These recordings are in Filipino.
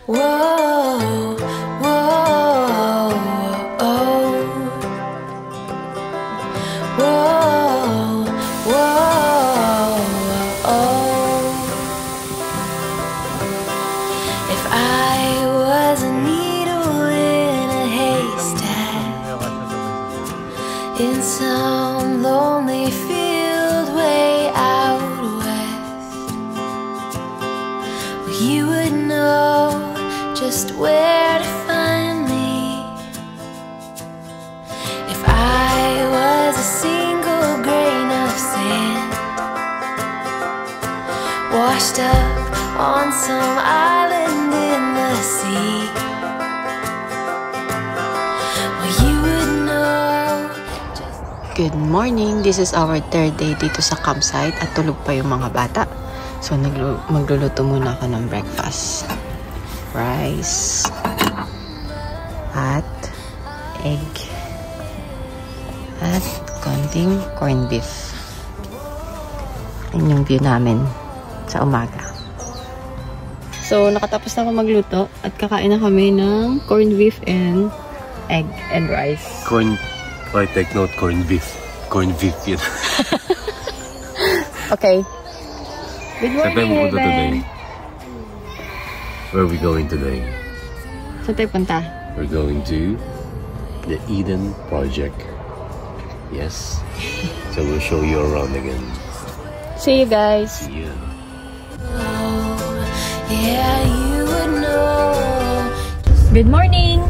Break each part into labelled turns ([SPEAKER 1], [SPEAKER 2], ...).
[SPEAKER 1] Whoa, whoa, oh. Whoa, whoa, oh. If I was a needle in a haystack, in some lonely field way out west, well, you would know just where to find me. If I was a single grain of sand, washed up on some island in the sea, well, you would know just...
[SPEAKER 2] Good morning! This is our third day dito sa campsite at tulog pa yung mga bata. So magluluto muna ako ng breakfast. Rice at egg at konting corned beef. Yan yung view namin sa umaga. So nakatapos na ako magluto at kakain na kami ng corned beef and egg and rice.
[SPEAKER 3] I take note, corned beef. Corned beef yun.
[SPEAKER 2] Okay. Good morning, Raven.
[SPEAKER 3] Where are we going today?
[SPEAKER 2] Saan tayo punta?
[SPEAKER 3] We're going to the Eden Project. Yes. So we'll show you around again.
[SPEAKER 2] See you guys.
[SPEAKER 3] See you.
[SPEAKER 1] Yeah, you would know.
[SPEAKER 2] Good morning!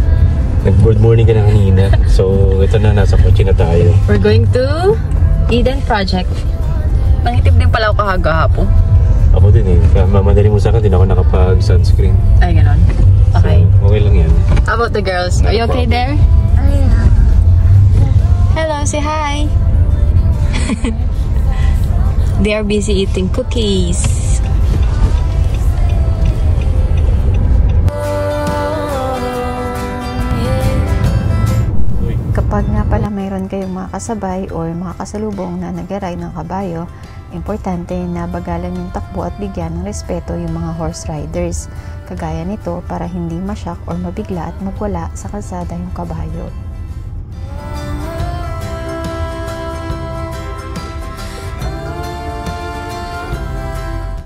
[SPEAKER 3] Nag-good morning ka na kanina. So ito na, nasa kotse na tayo.
[SPEAKER 2] We're going to Eden Project. Nangitib din pala ako kahapon.
[SPEAKER 3] Ako din eh. Kaya mamadali mo sa akin, din ako nakapag-sunscreen.
[SPEAKER 2] Ay, ganon. Okay.
[SPEAKER 3] So, okay lang yan.
[SPEAKER 2] How about the girls? Are you okay there? Hello, say hi! They are busy eating cookies. Kapag nga pala mayroon kayong mga kasabay or mga kasalubong na nag-ride ng kabayo, importante na bagalan yung takbo at bigyan ng respeto yung mga horse riders. Kagaya nito para hindi masyak or mabigla at magwala sa kalsada yung kabayo.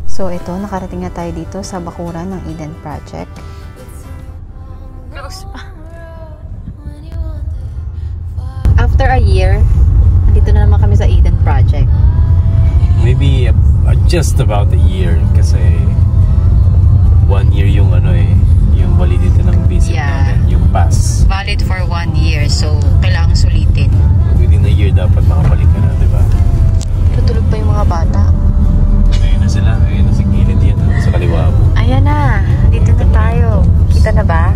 [SPEAKER 2] So ito, nakarating na tayo dito sa bakuran ng Eden Project. Close pa. After a year, dito na naman kami sa Eden Project.
[SPEAKER 3] Maybe just about a year kasi 1 year yung yung validity ng visit natin, yung pass.
[SPEAKER 2] Valid for 1 year, so kailangan sulitin.
[SPEAKER 3] Within a year dapat makabalik ka na, diba?
[SPEAKER 2] Tutulog pa yung mga bata.
[SPEAKER 3] Ayun na sila, ayun na sa gilid yan, sa kaliwa mo.
[SPEAKER 2] Ayan na, dito na tayo. Kita na ba?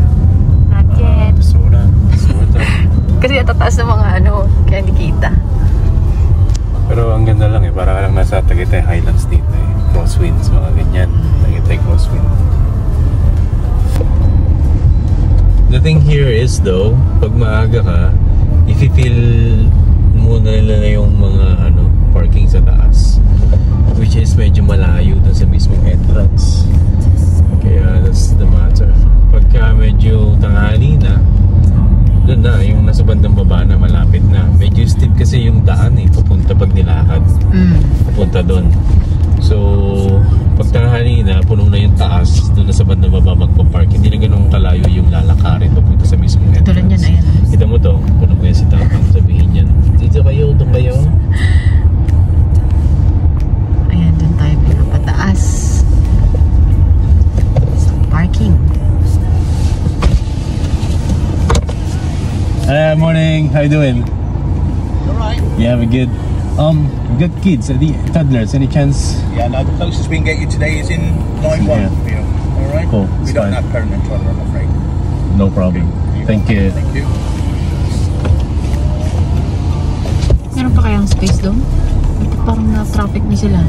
[SPEAKER 2] Not yet.
[SPEAKER 3] Sort of.
[SPEAKER 2] Kasi natataas ng mga kaya hindi kita.
[SPEAKER 3] Pero ang ganda lang para ka lang nasa Tagaytay Highlands dito eh. Crosswinds, mga ganyan. Tagaytay crosswind. The thing here is though, pag maaga ka, i-feel muna nila na yung mga parking sa taas. Which is medyo malayo dun sa mismong entrance. Kaya that's the matter. Pagka medyo tanghali na, doon na, yung nasa bandang baba na malapit na. Medyo steep kasi yung daan papunta pag nilakad. Papunta doon. So, pag tanghali na, puno na yung taas, doon na sa bandang baba magpapark. Hindi na ganun kalayo yung lalakarin papunta sa mismong entrance.
[SPEAKER 2] Tulad yan, ayan.
[SPEAKER 3] Kita mo to, puno ko yan si Tapang, sabihin yan. Dito kayo, doon kayo.
[SPEAKER 2] Ayan, doon tayo pinapataas. Sa parking.
[SPEAKER 3] Morning. How you doing?
[SPEAKER 4] Alright.
[SPEAKER 3] Yeah, we're good. Good kids, the toddlers. Any chance?
[SPEAKER 4] Yeah, no, the closest we can get you today is in line 1.
[SPEAKER 3] Yeah.
[SPEAKER 4] Alright?
[SPEAKER 3] Cool.
[SPEAKER 4] We don't have permanent toddler, I'm afraid.
[SPEAKER 3] No problem. Thank you.
[SPEAKER 4] Thank you.
[SPEAKER 2] Meron pa kayang space doon? Parang na-traffic na sila.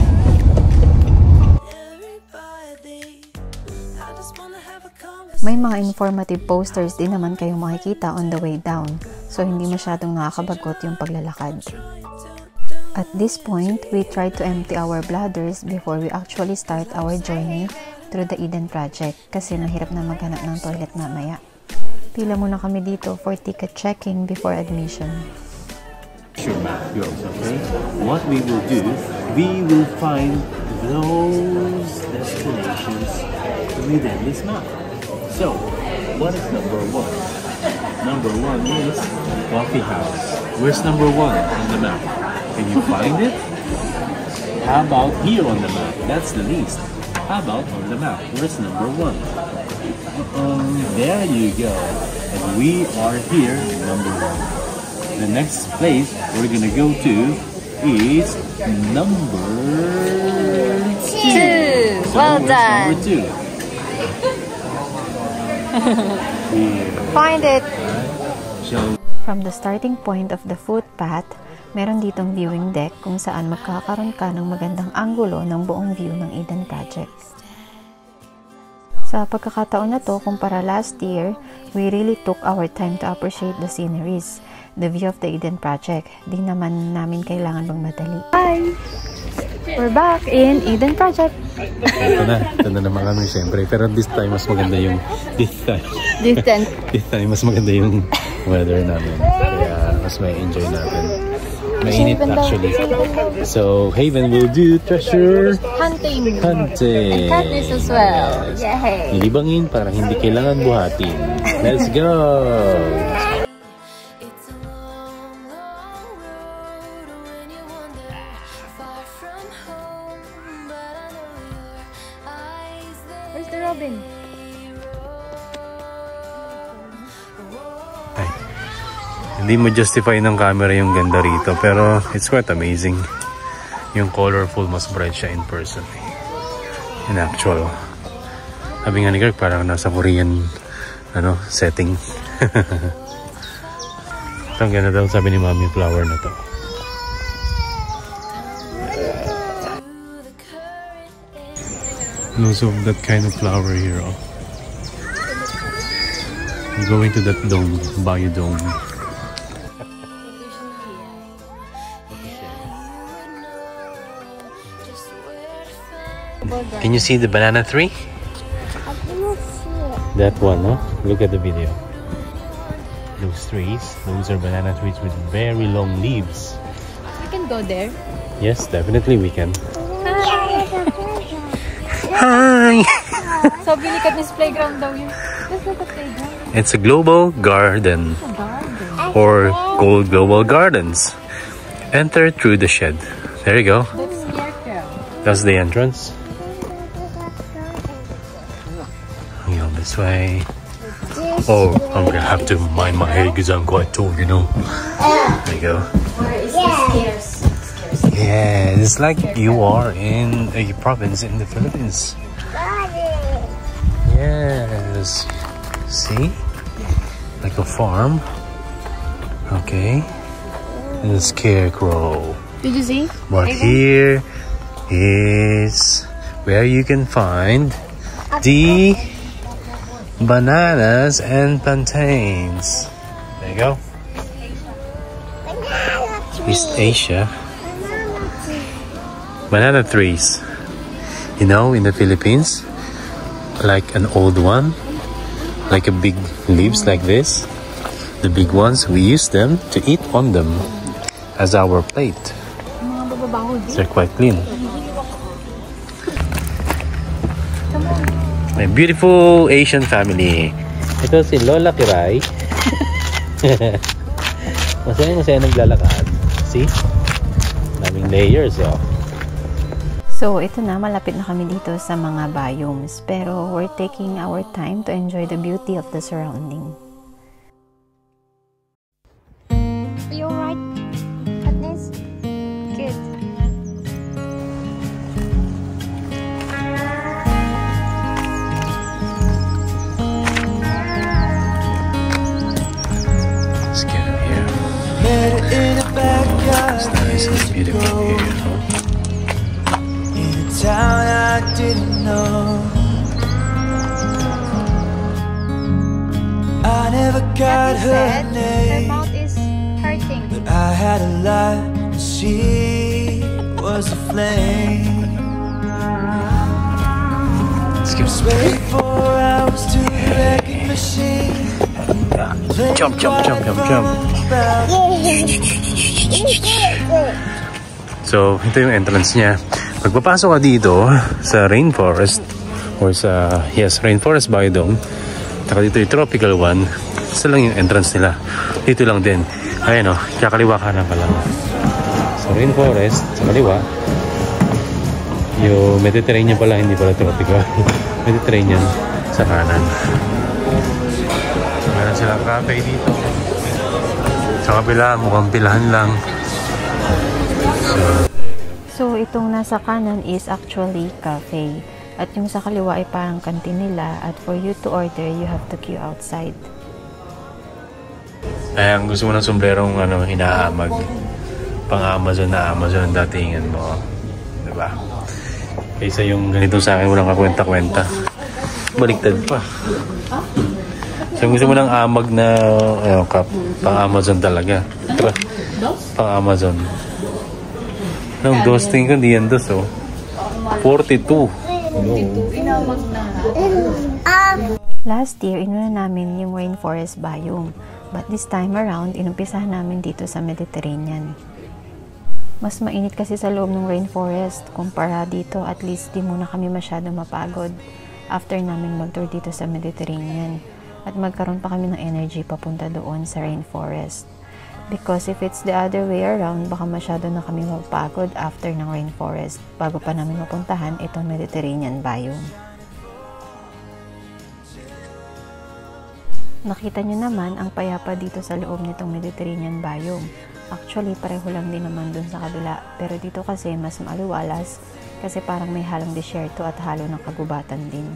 [SPEAKER 2] May mga informative posters din naman kayong makikita on the way down, so hindi masyadong nakakabagot yung paglalakad. At this point, we try to empty our bladders before we actually start our journey through the Eden Project kasi mahirap na maghanap ng toilet mamaya. Pila muna kami dito for ticket checking before admission.
[SPEAKER 3] Sure map goes, okay? What we will do, we will find those destinations within this map. So, what is number 1? Number 1 is coffee house. Where's number 1 on the map? Can you find it? How about here on the map? That's the least. How about on the map? Where's number 1? There you go. And we are here, number 1. The next place we're gonna go to is number 2. So
[SPEAKER 2] Well done.
[SPEAKER 3] Number 2.
[SPEAKER 2] Find it!
[SPEAKER 3] So,
[SPEAKER 2] From the starting point of the footpath, meron ditong viewing deck kung saan magkakaroon ka ng magandang anggulo ng buong view ng Eden Project. Sa pagkakataon na to, kumpara last year, we really took our time to appreciate the sceneries, the view of the Eden Project. Di naman namin kailangan magmadali. Hi! We're back in Eden Project.
[SPEAKER 3] ito na naman kami siyempre. Pero this time, mas maganda yung this time, mas maganda yung weather namin. Kaya mas may enjoy natin. Mainit actually. So, Haven will do treasure hunting.
[SPEAKER 2] And Katniss as well. Yay!
[SPEAKER 3] Ilibangin para hindi kailangan buhatin. Let's go!
[SPEAKER 1] It's a long, long road when you wander far from home, but I know your eyes there.
[SPEAKER 2] Where's the Robin?
[SPEAKER 3] Ay, hindi mo justify ng camera yung ganda rito, pero it's quite amazing. Yung colorful, mas bright siya in person. In actual. Sabi nga ni Kirk, parang nasa Korean setting. Ito ang ganda daw, sabi ni Mami, flower na to. And also that kind of flower here. Oh. You go into that dome, Bayou Dome. Can you see the banana tree?
[SPEAKER 5] I cannot see it.
[SPEAKER 3] That one, no? Look at the video. Those trees, those are banana trees with very long leaves.
[SPEAKER 2] We can go there.
[SPEAKER 3] Yes, definitely we can.
[SPEAKER 5] Hi.
[SPEAKER 3] Hi!
[SPEAKER 2] Sabi ni Katniss playground daw yun. That's not a playground.
[SPEAKER 3] It's a global garden,
[SPEAKER 2] It's a garden.
[SPEAKER 3] or called Global Gardens. Enter through the shed. There you go.
[SPEAKER 2] That's Scarecrow.
[SPEAKER 3] That's the entrance. We go this way. Oh, I'm gonna have to mind my head because I'm quite tall, you know. There you go. Yeah, it's like you are in a province in the Philippines. Yes. See? Like a farm. Okay. And a scarecrow.
[SPEAKER 2] Did you see?
[SPEAKER 3] But here is where you can find the bananas and plantains. There you go. East Asia. Banana trees. You know, in the Philippines, like an old one, like a big leaves like this, the big ones, we use them to eat on them as our plate. They're quite clean. A beautiful Asian family. Ito si Lola Kiray. Masaya naglalakad. See? Daming layers, oh.
[SPEAKER 2] So, ito na, malapit na kami dito sa mga biomes. Pero, we're taking our time to enjoy the beauty of the surrounding.
[SPEAKER 5] Are you alright, Katniss? Good.
[SPEAKER 3] Let's get in here. It's nice and beautiful here, huh?
[SPEAKER 6] Town I didn't know. I never got her
[SPEAKER 5] Her
[SPEAKER 6] name,
[SPEAKER 5] mouth is hurting.
[SPEAKER 6] but I had a light, and she was a flame.
[SPEAKER 3] Let's
[SPEAKER 6] Just wait 4 hours to the wrecking machine.
[SPEAKER 3] Jump, jump, jump, jump, jump. So, ito yung entrance niya. Pagpapasok ka dito sa rainforest or sa, yes, rainforest biome, taka dito yung tropical one, isa lang yung entrance nila. Dito lang din. Ayan o, kakaliwa ka na pala. So, rainforest, sa kaliwa. Yung Mediterranean pala, hindi pala tropical. Mediterranean sa kanan. Meron silang cafe dito. Sa kabila, mukhang pilahan lang.
[SPEAKER 2] So, itong nasa kanan is actually cafe. At yung sa kaliwa ay parang kantin nila. At for you to order, you have to queue outside.
[SPEAKER 3] Ay, ang gusto mo ng sombrerong inaamag. Pang-Amazon na Amazon ang datingan mo. Diba? Kaysa yung ganitong sa akin, walang kakwenta-kwenta. Baliktad pa. So, gusto mo ng amag na pang-Amazon talaga. Diba? Pang-Amazon. Nung dosting ko, di yan dos, oh. 42.
[SPEAKER 2] Last year, inuna namin yung rainforest biome. But this time around, inumpisahan namin dito sa Mediterranean. Mas mainit kasi sa loob ng rainforest. Kumpara dito, at least di muna kami masyado mapagod after namin mag-tour dito sa Mediterranean. At magkaroon pa kami ng energy papunta doon sa rainforest. Because if it's the other way around, baka masyado na kami mapagod after ng rainforest bago pa namin mapuntahan itong Mediterranean biome. Nakita nyo naman ang payapa dito sa loob nitong Mediterranean biome. Actually, pareho lang din naman dun sa kabila. Pero dito kasi mas maaliwalas kasi parang may halong disyerto at halo ng kagubatan din.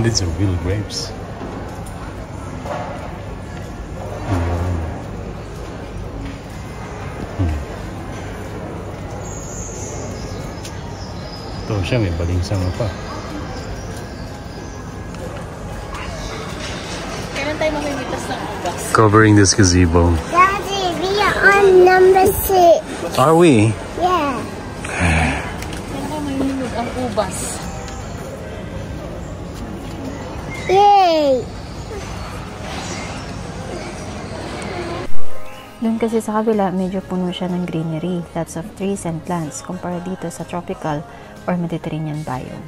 [SPEAKER 3] These are real grapes. Ito siya, may balingsang pa.
[SPEAKER 7] Kailan tayo mamimitas ng ubas?
[SPEAKER 3] Covering this gazebo.
[SPEAKER 5] Daddy, we are on number 6.
[SPEAKER 3] Are we?
[SPEAKER 5] Yeah.
[SPEAKER 7] Kailan tayo mamimimig ang ubas?
[SPEAKER 5] Yay!
[SPEAKER 2] Doon kasi sa kabila, medyo puno siya ng greenery, lots of trees and plants, kumpara dito sa tropical or Mediterranean biome.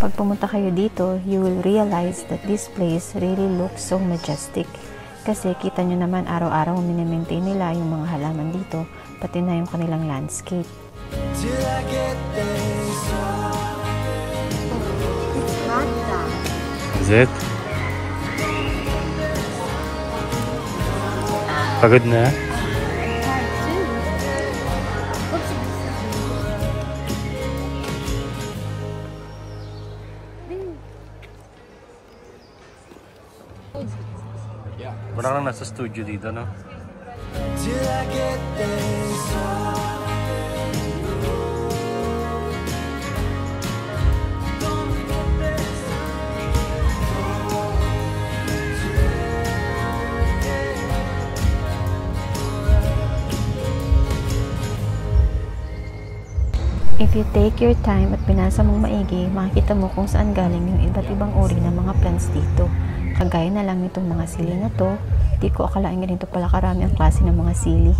[SPEAKER 2] Pag pumunta kayo dito, you will realize that this place really looks so majestic. Kasi kita nyo naman araw-araw minimaintain nila yung mga halaman dito, pati na yung kanilang landscape.
[SPEAKER 6] Till I get there.
[SPEAKER 3] Is it? Pagod na? Parang nasa studio dito, no?
[SPEAKER 6] Till I get there.
[SPEAKER 2] If you take your time at pinasa mong maigi, makikita mo kung saan galing yung iba't ibang uri ng mga plants dito. Kagaya na lang itong mga sili na to, di ko akalain ganito pala karami ang klase ng mga sili.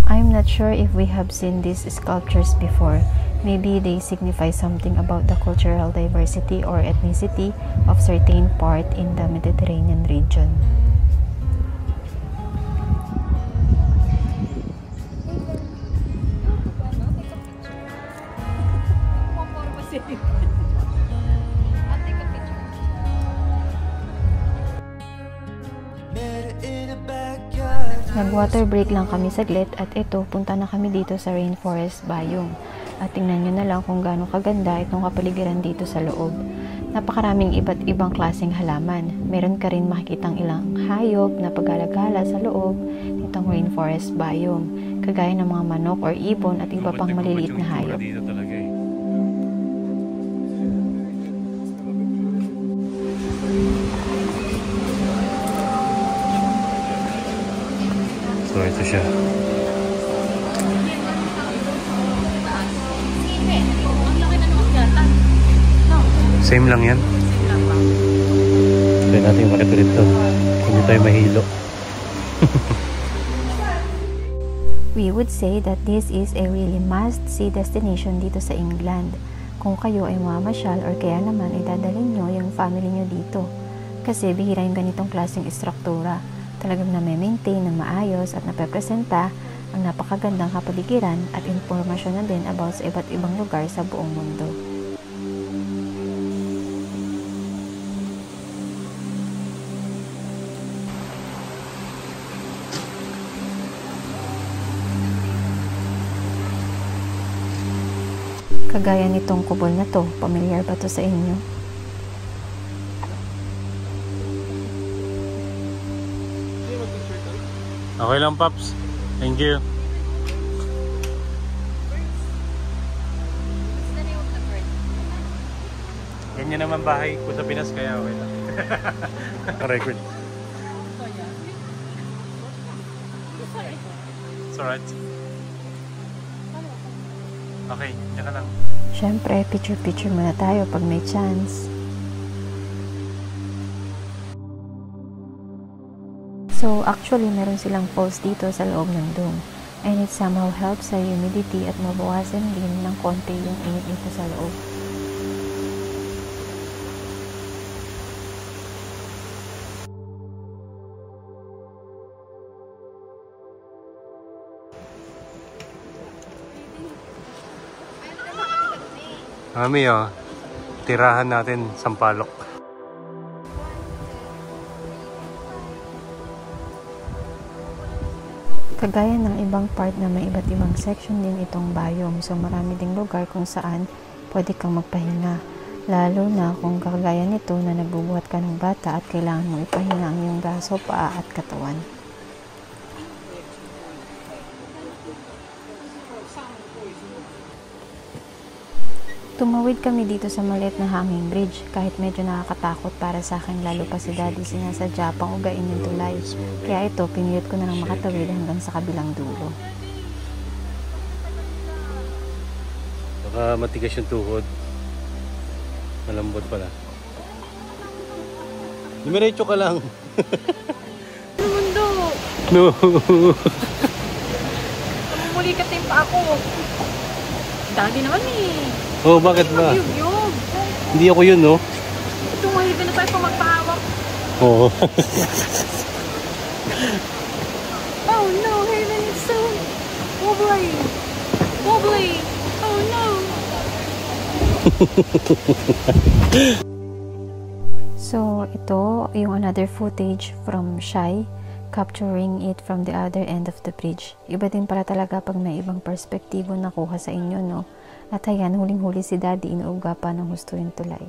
[SPEAKER 2] I'm not sure if we have seen these sculptures before. Maybe they signify something about the cultural diversity or ethnicity of certain part in the Mediterranean region. Nag-water break lang kami saglit at ito, punta na kami dito sa rainforest biome. At tingnan nyo na lang kung gaano kaganda itong kapaligiran dito sa loob. Napakaraming iba't ibang klaseng halaman. Meron ka rin makikitang ilang hayop na pag-alagala sa loob nitong rainforest biome. Kagaya ng mga manok or ibon at iba pang maliliit na hayop.
[SPEAKER 3] Ito siya. Same lang yan. Try natin makatulit to. Hindi tayo mahilo.
[SPEAKER 2] We would say that this is a really must-see destination dito sa England. Kung kayo ay mamasyal or kaya naman ay dadalhin nyo yung family nyo dito. Kasi bihira yung ganitong klaseng istruktura. Talagang na-maintain na maayos at napepresenta ang napakagandang kapaligiran at impormasyon na din about sa iba't ibang lugar sa buong mundo. Kagaya nitong kubol na to, pamilyar ba to sa inyo?
[SPEAKER 3] Okay lang, Paps. Thank you. Ganyan naman bahay ko sa Pinas, kaya okay lang. Record. It's alright. Okay, diyan ka lang.
[SPEAKER 2] Siyempre, picture-picture muna tayo pag may chance. So, actually, meron silang post dito sa loob ng dome. And it somehow helps sa humidity at mabawasan din ng konti yung init dito sa loob.
[SPEAKER 3] Mami, oh, tirahan natin Sampaloc.
[SPEAKER 2] Kagaya ng ibang part na may iba't ibang section din itong biome. So marami ding lugar kung saan pwede kang magpahinga. Lalo na kung kagaya nito na nagbubuhat ka ng bata at kailangan mo ipahinga ang iyong braso, paa at katawan. Tumawid kami dito sa maliit na hanging bridge kahit medyo nakakatakot para sa akin, lalo pa si Daddy sinasadya pang ugain yung tulay. Kaya ito, pinilit ko na lang makatawid hanggang sa kabilang dulo.
[SPEAKER 3] Baka matigas yung tuhod. Malambot pala. Dumiretso ka lang.
[SPEAKER 7] Ano mundo?
[SPEAKER 3] No.
[SPEAKER 7] Namumulikat na yung pa ako. Daddy naman eh.
[SPEAKER 3] Oh, bakit ba?
[SPEAKER 7] Magyug-yug.
[SPEAKER 3] Hindi ako yun, no?
[SPEAKER 7] Tumahid na tayo pa magpahawak.
[SPEAKER 3] Oo.
[SPEAKER 7] Oh no, Hayden, it's so wobbly. Wobbly. Oh no.
[SPEAKER 2] So, ito yung another footage from Shai, capturing it from the other end of the bridge. Iba din pala talaga pag may ibang perspektibo nakuha sa inyo, no? At ayan, huling-huli si Daddy, inuuga pa ng husto yung tulay.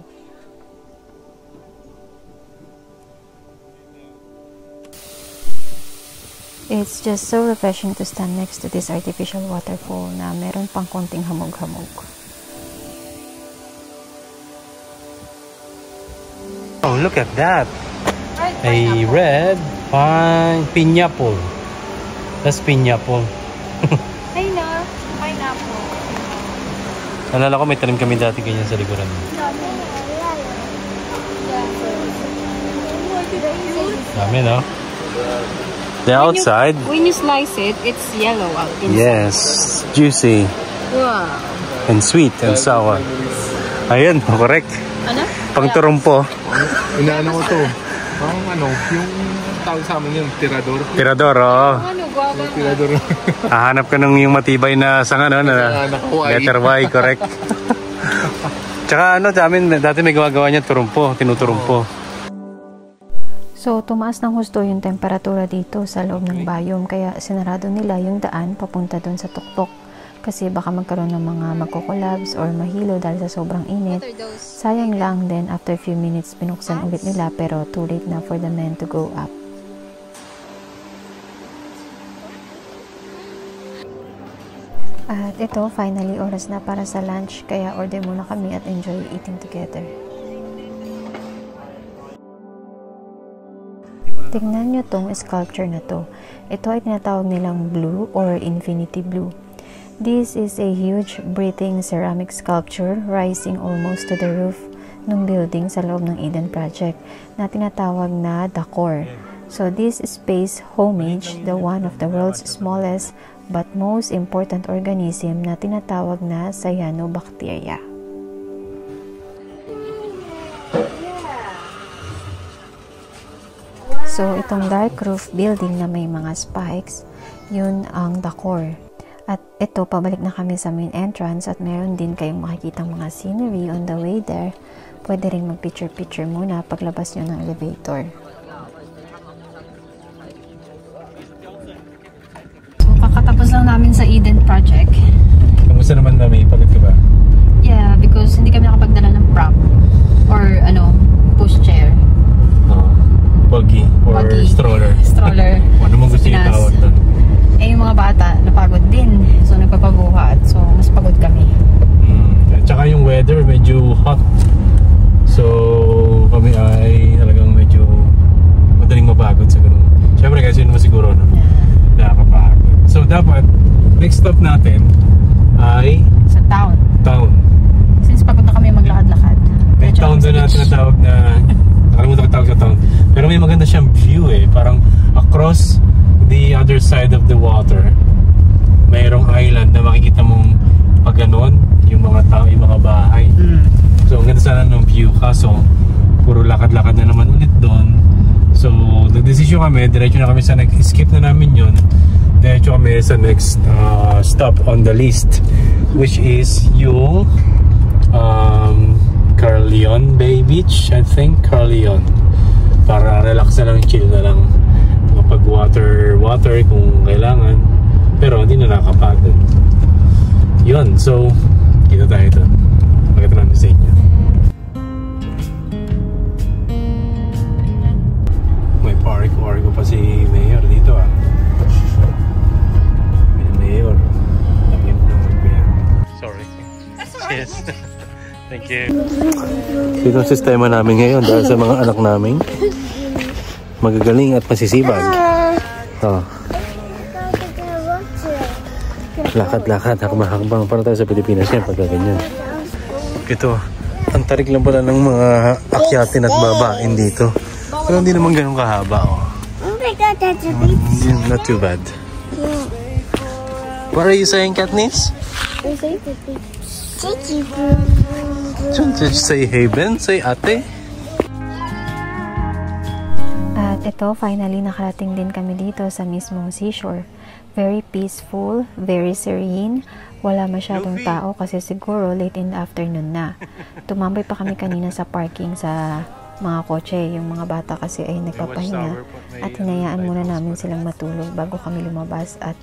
[SPEAKER 2] It's just so refreshing to stand next to this artificial waterfall na meron pang konting hamog-hamog.
[SPEAKER 3] Oh, look at that. A red pineapple. That's pineapple.
[SPEAKER 7] Hey na, pineapple.
[SPEAKER 3] Alala ko may tanim kami dati ganyan sa likuran. Dami, no? The outside.
[SPEAKER 7] When you slice it, it's yellow out inside.
[SPEAKER 3] Yes, juicy.
[SPEAKER 7] Wow.
[SPEAKER 3] And sweet and sour. Ayun, correct.
[SPEAKER 7] Ano?
[SPEAKER 3] Pangturumpo.
[SPEAKER 4] Inaano ko to. Parang ano, yung tawag sa amin yun, tirador.
[SPEAKER 3] Tirador, oo.
[SPEAKER 7] Ano, guwaba na.
[SPEAKER 4] Tirador.
[SPEAKER 3] Hahanap ka ng yung matibay na sanga, no? Na letter Y, correct. Tsaka ano, sa amin, dati may gumagawa niya turumpo, tinuturumpo.
[SPEAKER 2] So, tumaas ng husto yung temperatura dito sa loob ng biome, kaya sinarado nila yung daan papunta dun sa tuktok. Kasi baka magkaroon ng mga magko-collapse or mahilo dahil sa sobrang init. Sayang lang, then after few minutes binuksan ulit nila, pero too late na for the men to go up. At ito, finally, oras na para sa lunch, kaya order muna kami at enjoy eating together. Tingnan nyo tong sculpture na to. Ito ay tinatawag nilang blue or infinity blue. This is a huge breathing ceramic sculpture rising almost to the roof ng building sa loob ng Eden Project na tinatawag na The Core. So this space homage the one of the world's smallest but most important organism na tinatawag na cyanobacteria. So itong dark roof building na may mga spikes, yun ang The Core. At ito, pabalik na kami sa main entrance at meron din kayong makikitang mga scenery on the way there. Pwede rin mag-picture-picture muna paglabas nyo ng elevator.
[SPEAKER 7] So, kakatapos lang namin sa Eden Project.
[SPEAKER 3] Kamusta naman namin? Pagod ka ba?
[SPEAKER 7] Yeah, because hindi kami nakapagdala ng prop or pushchair.
[SPEAKER 3] Buggy or stroller.
[SPEAKER 7] Stroller.
[SPEAKER 3] Ano mong gusto yung tawag doon?
[SPEAKER 7] Yung mga bata, napagod din. So, nagpapabuhat. So, mas pagod kami.
[SPEAKER 3] At saka yung weather, medyo hot. So, kami ay talagang medyo madaling mapagod sa ganun. Siyempre, kasi yun naman siguro, no? Nakakapagod. So, dapat, next stop natin ay
[SPEAKER 7] Sa town.
[SPEAKER 3] Town.
[SPEAKER 7] Since pagod na kami maglakad-lakad.
[SPEAKER 3] May town doon na tinatawag na, nakalimutan ko tawag sa town. Pero may maganda siyang view eh. Parang across the other side of the water, mayroong island na makikita mong pag ganon, yung mga tao, yung mga bahay. So, ang ganda sana ng view. Kaso, puro lakad-lakad na naman ulit doon. So, nag-desisyon kami, diretso na kami sa skip na namin yun. Diretso kami sa next stop on the list, which is yung Carleon Bay Beach, I think. Carleon. Para relax na lang, chill na lang. Pag water kung kailangan, pero hindi na nakakapagod. Yun, so kita tayo ito. Pakita namin sa inyo. May park pa si Mayor dito ah. Mayor. Lagi mo naman ko yan. Sorry. Yes. Thank you. Ito ang sistema namin ngayon dahil sa mga anak namin magagaling at masisibag. Lakad-lakad, hakbang-hakbang para tayo sa Pilipinas yan pag ganyan. Ito, ang tarik lang pala ng mga akyatin at babain dito. Pero hindi naman ganun kahaba. Oh. Not too bad. What are you saying, Katniss? Say hey Ben, say ate.
[SPEAKER 2] At ito, finally nakarating din kami dito sa mismong seashore. Very peaceful, very serene. Wala masyadong tao kasi siguro late in the afternoon na. Tumambay pa kami kanina sa parking sa mga kotse. Yung mga bata kasi ay nagpapahinga at hinayaan muna namin silang matulog bago kami lumabas at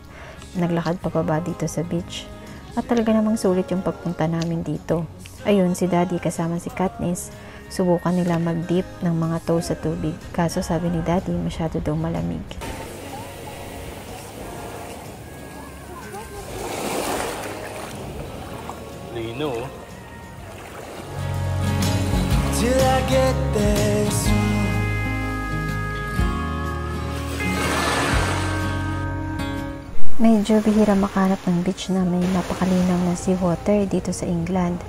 [SPEAKER 2] naglakad pababa dito sa beach. At talaga namang sulit yung pagpunta namin dito. Ayun, si Daddy kasama si Katniss. Subukan nila mag-dip ng mga toe sa tubig. Kaso sabi ni Daddy, masyado daw malamig.
[SPEAKER 3] Lino.
[SPEAKER 6] Till I get there soon.
[SPEAKER 2] Medyo bihira makanap ng beach na may napakalinaw na seawater dito sa England.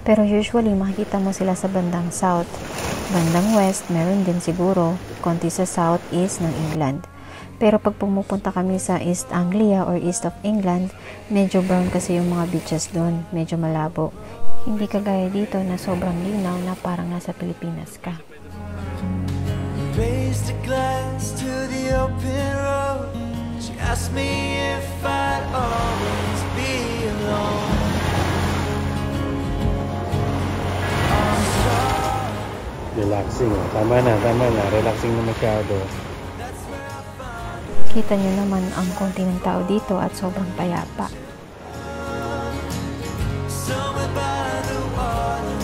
[SPEAKER 2] Pero usually makikita mo sila sa bandang south. Bandang west, meron din siguro, konti sa south east ng England. Pero pag pumupunta kami sa East Anglia or East of England, medyo brown kasi yung mga beaches doon, medyo malabo. Hindi kagaya dito na sobrang linaw na parang nasa Pilipinas ka.
[SPEAKER 6] Raised a glass to the open road. She asked me if I'd always be alone.
[SPEAKER 3] Relaxing. Tama na. Relaxing na masyado.
[SPEAKER 2] Kita nyo naman ang konti ng tao dito at sobrang payapa.
[SPEAKER 6] Somewhere by the water,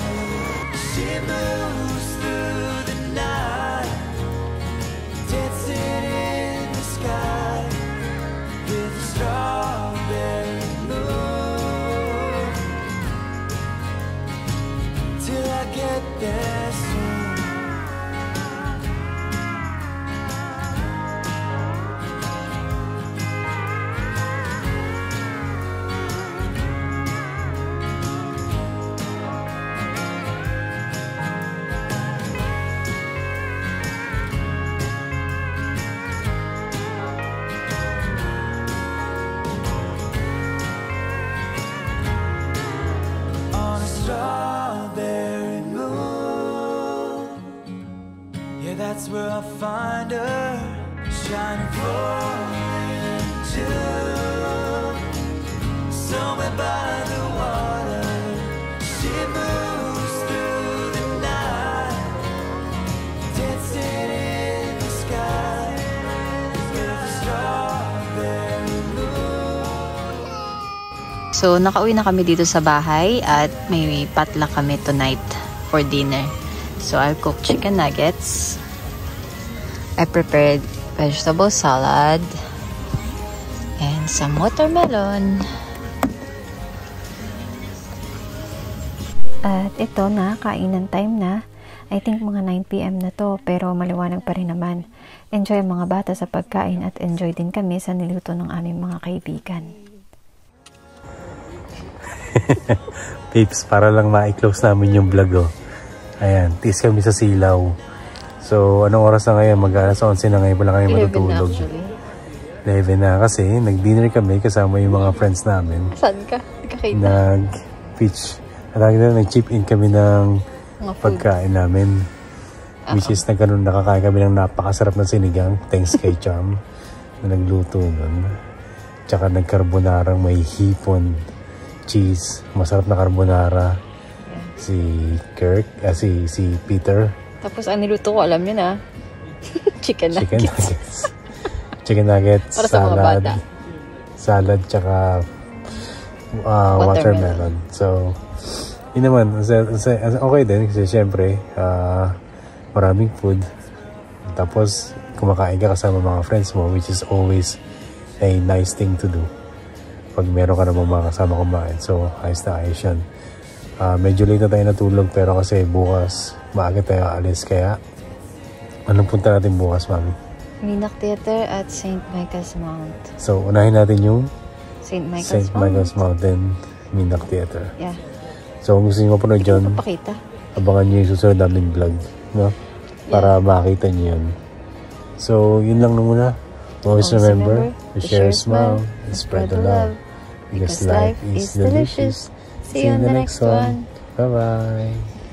[SPEAKER 6] she moves through the night, dancing in the sky with a strawberry moon. Till I get there soon. find her shining falling too. Somewhere by the water, she moves through the night, dancing in the sky with a strawberry moon.
[SPEAKER 2] So, nakauwi na kami dito sa bahay at may potluck kami tonight for dinner. So, I'll cook chicken nuggets. I prepared vegetable salad and some watermelon. At ito na, kainan time na. I think mga 9 PM na to, pero maliwanag pa rin naman. Enjoy ang mga bata sa pagkain at enjoy din kami sa niluto ng aming mga kaibigan.
[SPEAKER 3] Babes, para lang ma-close namin yung vlog, oh. Ayan, tiis kami sa Silaw. So, anong oras na ngayon? Mag-alas 11 na ngayon, wala kami matutulog. 11 na kasi, nag-dinner kami kasama yung mga friends namin.
[SPEAKER 7] Saan ka? Nakakita.
[SPEAKER 3] Nag-pitch. Nag-chip in kami ng pagkain namin. Which is, nakakain kami ng napakasarap na sinigang. Thanks kay Cham na nagluto nun. Tsaka nag-carbonara, may hipon, cheese, masarap na carbonara. Si Kirk, si Peter.
[SPEAKER 7] Tapos ang niluto ko, alam nyo na. Chicken nuggets.
[SPEAKER 3] Chicken nuggets,
[SPEAKER 7] para sa mga bata.
[SPEAKER 3] Salad, tsaka watermelon. So, yun naman, okay din kasi syempre, maraming food. Tapos, kumakain ka kasama mga friends mo, which is always a nice thing to do. Pag meron ka namang mga kasama kumain. So, ayos na ayos yan. Medyo late na tayo natulog pero kasi bukas maaga tayo alis, kaya anong punta natin bukas, Mami?
[SPEAKER 2] Minac Theater at St. Michael's Mount.
[SPEAKER 3] So, unahin natin yung
[SPEAKER 2] St. Michael's
[SPEAKER 3] Mount and Minac Theater.
[SPEAKER 2] Yeah.
[SPEAKER 3] So, kung gusto nyo mapanood dyan,
[SPEAKER 2] Papakita.
[SPEAKER 3] abangan nyo yung susunod namin vlog, no? Para makita nyo yun. So, yun lang muna. Always remember to share a smile and spread the love. Because life is delicious.
[SPEAKER 2] See you in the next one.
[SPEAKER 3] Bye-bye.